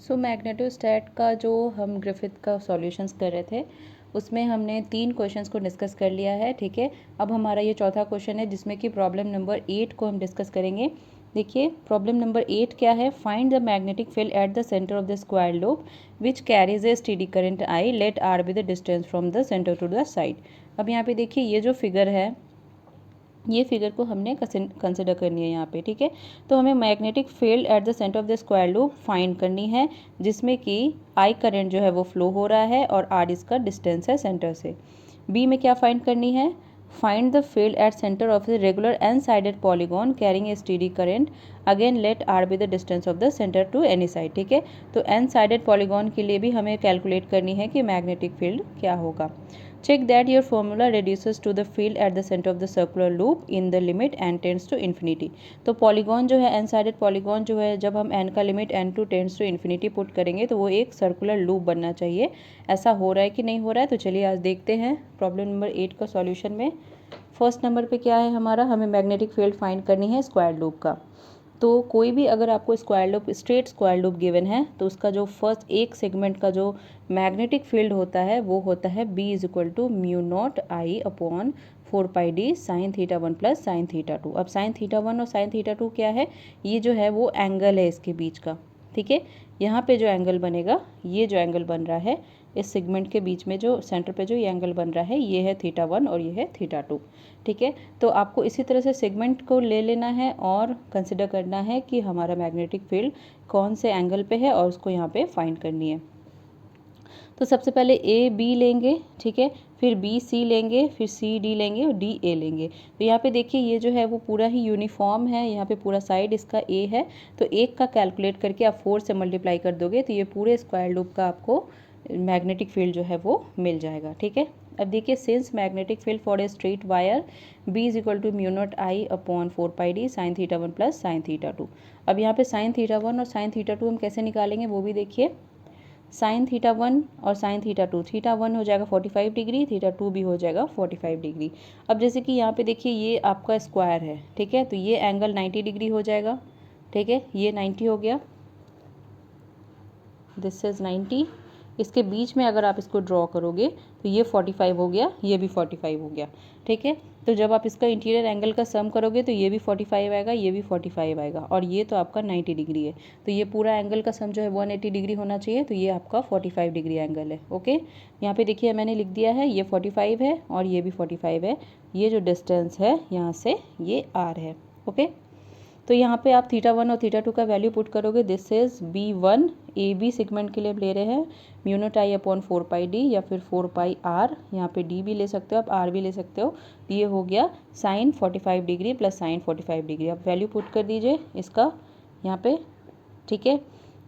सो मैग्नेटोस्टैट का जो हम ग्रिफिथ का सॉल्यूशंस कर रहे थे उसमें हमने 3 क्वेश्चंस को डिस्कस कर लिया है। ठीक है, अब हमारा ये चौथा क्वेश्चन है जिसमें कि प्रॉब्लम नंबर 8 को हम डिस्कस करेंगे। देखिए प्रॉब्लम नंबर 8 क्या है, find the magnetic field at the centre of the square loop which carries a steady current I, let R be the distance from the centre to the side. अब यहाँ पे देखिए ये जो फिगर है, ये फिगर को हमने कंसिडर करनी है यहाँ पे। ठीक है, तो हमें magnetic field at the centre of the square loop find करनी है जिसमें कि आई करंट जो है वो फ्लो हो रहा है और आर इसका डिस्टेंस है सेंटर से। बी में क्या फाइंड करनी है, find the field at centre of the regular N sided polygon carrying a steady current, again let R be the distance of the centre to any side. ठीक है, तो N sided polygon के लिए भी हमें calculate करनी है कि मैग्नेटिक फील्ड क्या होगा। Check that your formula reduces to the field at the center of the circular loop in the limit n tends to infinity। तो पॉलीगॉन जो है, एन साइडेड पॉलीगॉन जो है, जब हम n का limit n to tends to infinity put करेंगे तो वो एक सर्कुलर लूप बनना चाहिए। ऐसा हो रहा है कि नहीं हो रहा है, तो चलिए आज देखते हैं प्रॉब्लम नंबर 8 का सॉल्यूशन में। फर्स्ट नंबर पे क्या है हमारा, हमें मैग्नेटिक फील्ड फाइंड करनी है स्क्वायर लूप का। तो कोई भी अगर आपको square loop, straight square loop given है तो उसका जो फर्स्ट एक सेगमेंट का जो मैग्नेटिक फील्ड होता है वो होता है B is equal to mu naught I upon 4πd sine theta 1 plus sine theta 2। अब साइन थीटा 1 और साइन थीटा 2 क्या है, ये जो है वो एंगल है इसके बीच का। ठीक है, यहाँ पे जो एंगल बनेगा, ये जो एंगल बन रहा है इस सेगमेंट के बीच में, जो सेंटर पे जो ये एंगल बन रहा है, ये है थीटा 1 और ये है थीटा 2। ठीक है, तो आपको इसी तरह से सेगमेंट को ले लेना है और कंसिडर करना है कि हमारा मैग्नेटिक फील्ड कौन से एंगल पे है और उसको यहाँ पे फाइंड करनी है। तो सबसे पहले ए बी लेंगे, ठीक है, फिर बी सी लेंगे, फिर सी डी लेंगे और डी ए लेंगे। तो यहाँ पे देखिए ये जो है वो पूरा ही यूनिफॉर्म है, यहाँ पे पूरा साइड इसका ए है, तो एक का कैलकुलेट करके आप 4 से मल्टीप्लाई कर दोगे तो ये पूरे स्क्वायर लूप का आपको मैग्नेटिक फील्ड जो है वो मिल जाएगा। ठीक है, अब देखिए since magnetic field for a straight wire B is equal to mu naught I upon 4πd sine theta 1 plus sine theta 2। अब यहाँ पे साइन थीटा 1 और साइन थीटा 2 हम कैसे निकालेंगे वो भी देखिए। साइन थीटा 1 और साइन थीटा 2, थीटा 1 हो जाएगा 45 डिग्री, थीटा 2 भी हो जाएगा 45 डिग्री। अब जैसे कि यहाँ पे देखिए ये आपका स्क्वायर है, ठीक है, तो ये एंगल 90 डिग्री हो जाएगा। ठीक है, ये 90 हो गया, दिस इज 90। इसके बीच में अगर आप इसको ड्रॉ करोगे तो ये 45 हो गया, ये भी 45 हो गया। ठीक है, तो जब आप इसका इंटीरियर एंगल का सम करोगे तो ये भी 45 आएगा, ये भी 45 आएगा और ये तो आपका 90 डिग्री है। तो ये पूरा एंगल का सम जो है 180 डिग्री होना चाहिए, तो ये आपका 45 डिग्री एंगल है। ओके, यहाँ पे देखिए मैंने लिख दिया है ये 45 है और ये भी 45 है। ये जो डिस्टेंस है यहाँ से ये आर है। ओके, तो यहाँ पे आप थीटा 1 और थीटा 2 का वैल्यू पुट करोगे, this is B1। A B segment के लिए ले रहे हैं mu naught I upon 4πd या फिर 4πr, यहाँ पे डी भी ले सकते हो आप, आर भी ले सकते हो। ये हो गया sine 45 degree plus sine 45 degree. अब वैल्यू पुट कर दीजिए इसका यहाँ पे। ठीक है,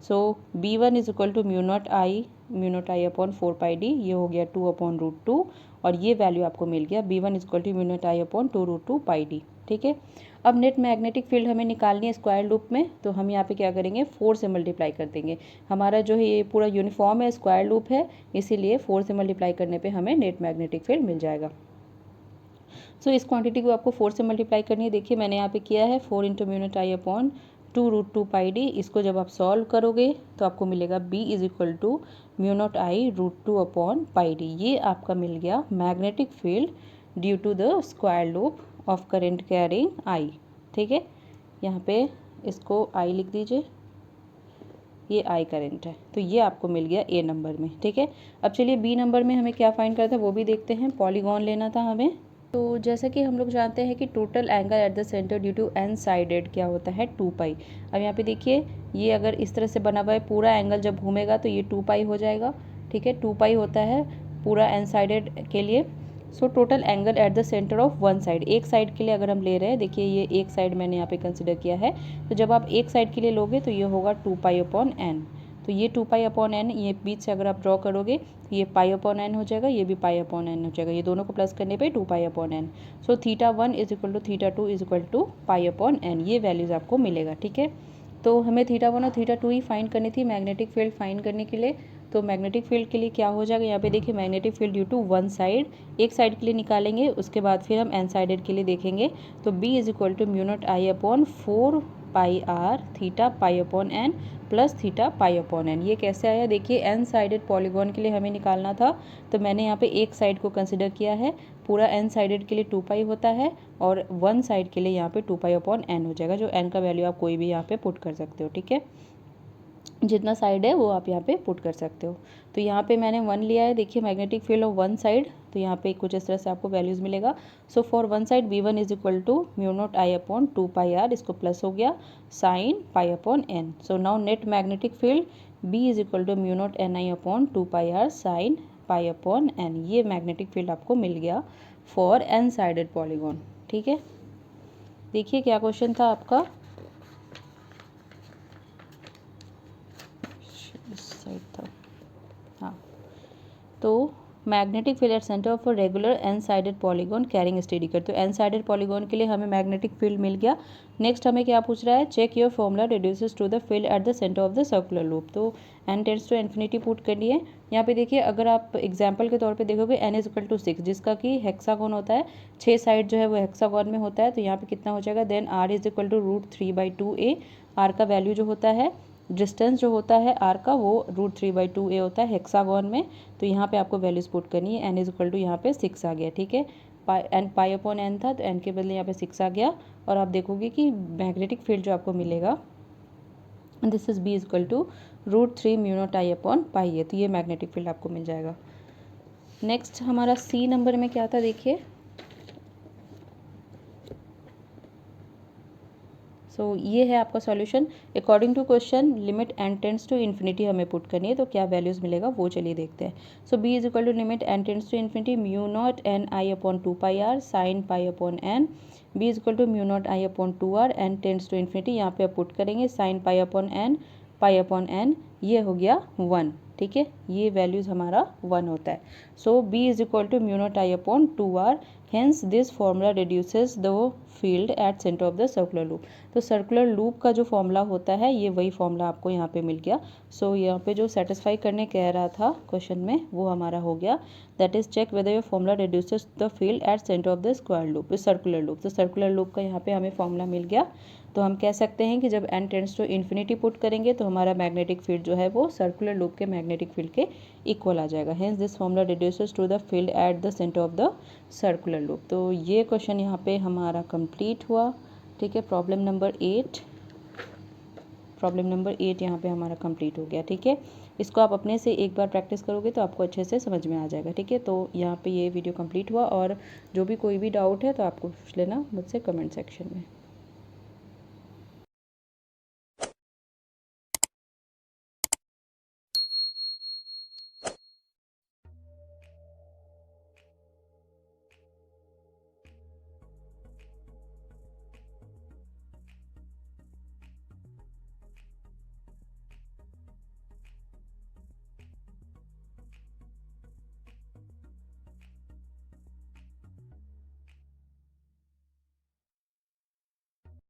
so B1 is equal to mu naught I upon 4πd, ये हो गया 2 अपॉन √2 और ये वैल्यू आपको मिल गया B1 is equal to mu naught I upon 2√2πd। ठीक है, अब नेट मैग्नेटिक फील्ड हमें निकालनी है स्क्वायर लूप में, तो हम यहाँ पे क्या करेंगे 4 से मल्टीप्लाई कर देंगे। हमारा जो है ये पूरा यूनिफॉर्म है, स्क्वायर लूप है, इसीलिए 4 से मल्टीप्लाई करने पे हमें नेट मैग्नेटिक फील्ड मिल जाएगा। सो इस क्वांटिटी को आपको 4 से मल्टीप्लाई करनी है। देखिए मैंने यहाँ पे किया है 4 into mu naught I upon 2√2πd। इसको जब आप सॉल्व करोगे तो आपको मिलेगा b is equal to mu naught I √2 upon πd। ये आपका मिल गया magnetic field due to the square loop of current carrying I. ठीक है, यहाँ पे इसको आई लिख दीजिए, ये आई करंट है, तो ये आपको मिल गया ए नंबर में। ठीक है, अब चलिए बी नंबर में हमें क्या फाइंड करना था वो भी देखते हैं। पॉलीगॉन लेना था हमें, तो जैसा कि हम लोग जानते हैं कि total angle at the centre due to N sided क्या होता है 2π। अब यहाँ पे देखिए ये अगर इस तरह से बना हुआ है, पूरा एंगल जब घूमेगा तो ये 2π हो जाएगा। ठीक है, 2π होता है पूरा एन साइडेड के लिए। So total angle at the centre of one side, एक साइड के लिए अगर हम ले रहे हैं, देखिए ये एक साइड मैंने यहाँ पे कंसिडर किया है, तो जब आप एक साइड के लिए लोगे तो ये होगा 2π अपॉन n। तो ये 2π अपॉन n, ये बीच से अगर आप ड्रॉ करोगे तो ये पाई अपॉन n हो जाएगा, ये भी पाई अपॉन n हो जाएगा, ये दोनों को प्लस करने पे 2π upon n। So theta 1 is equal to theta 2 is equal to pi upon n, ये वैल्यूज़ आपको मिलेगा। ठीक है, तो हमें थीटा 1 और थीटा 2 ही फाइंड करनी थी मैग्नेटिक फील्ड फाइंड करने के लिए। तो मैग्नेटिक फील्ड के लिए क्या हो जाएगा, यहाँ पे देखिए magnetic field due to one side, एक साइड के लिए निकालेंगे, उसके बाद फिर हम एन साइडेड के लिए देखेंगे। तो B is equal to mu naught I upon 4 pi R theta pi upon N plus theta pi upon N. ये कैसे आया देखिए, एन साइडेड पॉलीगॉन के लिए हमें निकालना था तो मैंने यहाँ पे एक साइड को कंसिडर किया है। पूरा एन साइडेड के लिए 2 पाई होता है और वन साइड के लिए यहाँ पे 2 पाई अपॉन एन हो जाएगा, जो एन का वैल्यू आप कोई भी यहाँ पे पुट कर सकते हो। ठीक है, जितना साइड है वो आप यहाँ पे पुट कर सकते हो। तो यहाँ पे मैंने 1 लिया है। देखिए magnetic field of one side, तो यहाँ पे कुछ इस तरह से आपको वैल्यूज़ मिलेगा। So for one side V1 is equal to mu naught I upon 2 pi R, इसको प्लस हो गया sine pi upon N. So now net magnetic field B is equal to mu naught N I upon 2 pi R sine pi upon N. ये magnetic field आपको मिल गया for an sided polygon. ठीक है, देखिए क्या क्वेश्चन था आपका, साइड था, हाँ। तो magnetic field at centre of a regular N sided polygon carrying steady current, तो एन साइडेड पॉलीगॉन के लिए हमें मैग्नेटिक फील्ड मिल गया। नेक्स्ट हमें क्या पूछ रहा है, check your formula reduces to the field at the centre of the circular loop. तो n tends to infinity put करिए। यहाँ पे देखिए अगर आप एग्जाम्पल के तौर पे देखोगे एन इज इक्वल टू 6, जिसका कि हेक्सागोन होता है, 6 साइड जो है वो हेक्सागोन में होता है, तो यहाँ पे कितना हो जाएगा, then R is equal to √3/2a। R का वैल्यू जो होता है, डिस्टेंस जो होता है आर का, वो √3/2a होता है हेक्सागोन में। तो यहाँ पे आपको वैल्यूज पुट करनी है। एन इज इक्वल टू यहाँ पे 6 आ गया। ठीक है, पाई अपॉन एन था तो एन के बदले यहाँ पे 6 आ गया। और आप देखोगे कि मैग्नेटिक फील्ड जो आपको मिलेगा, this is B is equal to √3 mu naught I upon pi है। तो ये मैग्नेटिक फील्ड आपको मिल जाएगा। नेक्स्ट हमारा C नंबर में क्या था देखिए, सो ये है आपका solution. According to question limit N tends to infinity हमें पुट करनी है, तो क्या वैल्यूज़ मिलेगा वो चलिए देखते हैं। So B is equal to limit N tends to infinity mu naught N I upon 2 pi R sine pi upon N. B is equal to mu naught I upon 2 R, N tends to infinity, यहाँ पे आप put करेंगे sign pi upon N, ये हो गया 1। ठीक है, ये वैल्यूज़ हमारा 1 होता है। So B is equal to mu naught I upon 2 R, hence this formula reduces the field at centre of the circular loop. तो सर्कुलर लूप का जो फॉर्मूला होता है, ये वही फॉर्मूला आपको यहाँ पे मिल गया। सो यहाँ पे जो सेटिस्फाई करने कह रहा था क्वेश्चन में, वो हमारा हो गया। That is check whether your formula reduces the field at centre of the square loop, circular loop. तो सर्कुलर लूप का यहाँ पे हमें फॉर्मूला मिल गया। तो हम कह सकते हैं कि जब N tends to infinity put करेंगे तो हमारा मैग्नेटिक फील्ड जो है वो सर्कुलर लूप के मैग्नेटिक फील्ड के इक्वल आ जाएगा। Hence this formula reduces to the field at the centre of the circular loop. तो ये क्वेश्चन यहाँ पे हमारा कंप्लीट हुआ। ठीक है, प्रॉब्लम नंबर 8 यहाँ पे हमारा कंप्लीट हो गया। ठीक है, इसको आप अपने से एक बार प्रैक्टिस करोगे तो आपको अच्छे से समझ में आ जाएगा। ठीक है, तो यहाँ पे ये वीडियो कंप्लीट हुआ, और जो भी कोई भी डाउट है तो आपको पूछ लेना मुझसे कमेंट सेक्शन में।